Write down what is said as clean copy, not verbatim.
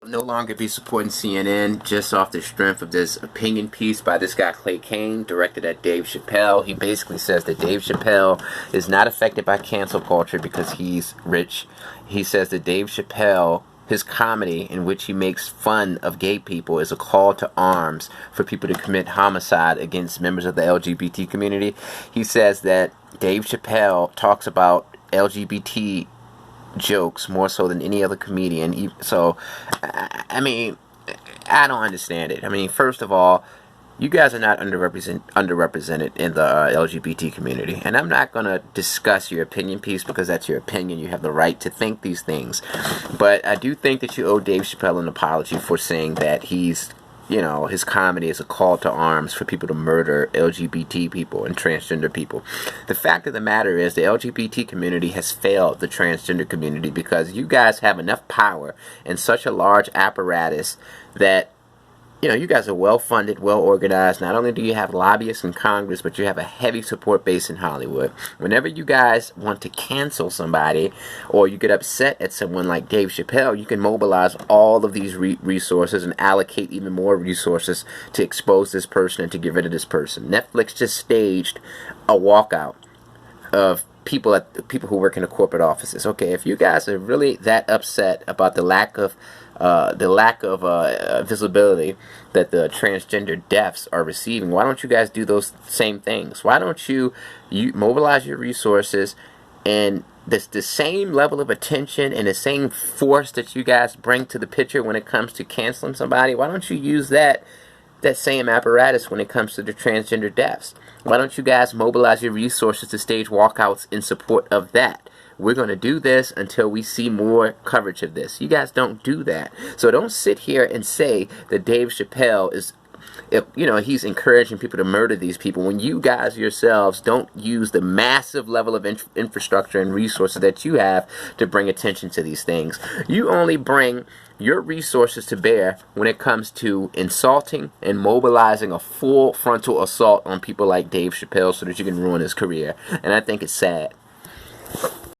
no longer be supporting CNN just off the strength of this opinion piece by this guy Clay Kane, directed at Dave Chappelle. He basically says that Dave Chappelle is not affected by cancel culture because he's rich. He says that Dave Chappelle, his comedy in which he makes fun of gay people, is a call to arms for people to commit homicide against members of the LGBT community. He says that Dave Chappelle talks about LGBT jokes more so than any other comedian. So, I mean, I don't understand it. I mean, first of all, you guys are not underrepresented in the LGBT community. And I'm not going to discuss your opinion piece because that's your opinion. You have the right to think these things. But I do think that you owe Dave Chappelle an apology for saying that he's, you know, his comedy is a call to arms for people to murder LGBT people and transgender people. The fact of the matter is the LGBT community has failed the transgender community because you guys have enough power and such a large apparatus that, you know, you guys are well-funded, well-organized. Not only do you have lobbyists in Congress, but you have a heavy support base in Hollywood. Whenever you guys want to cancel somebody or you get upset at someone like Dave Chappelle, you can mobilize all of these resources and allocate even more resources to expose this person and to get rid of this person. Netflix just staged a walkout of people who work in the corporate offices. Okay, if you guys are really that upset about the lack of visibility that the transgender deafs are receiving, why don't you guys do those same things? Why don't you mobilize your resources and the same level of attention and the same force that you guys bring to the picture when it comes to canceling somebody? Why don't you use that same apparatus when it comes to the transgender deafs? Why don't you guys mobilize your resources to stage walkouts in support of that? We're going to do this until we see more coverage of this. You guys don't do that. So don't sit here and say that Dave Chappelle is, you know, he's encouraging people to murder these people when you guys yourselves don't use the massive level of infrastructure and resources that you have to bring attention to these things. You only bring your resources to bear when it comes to insulting and mobilizing a full frontal assault on people like Dave Chappelle so that you can ruin his career. And I think it's sad.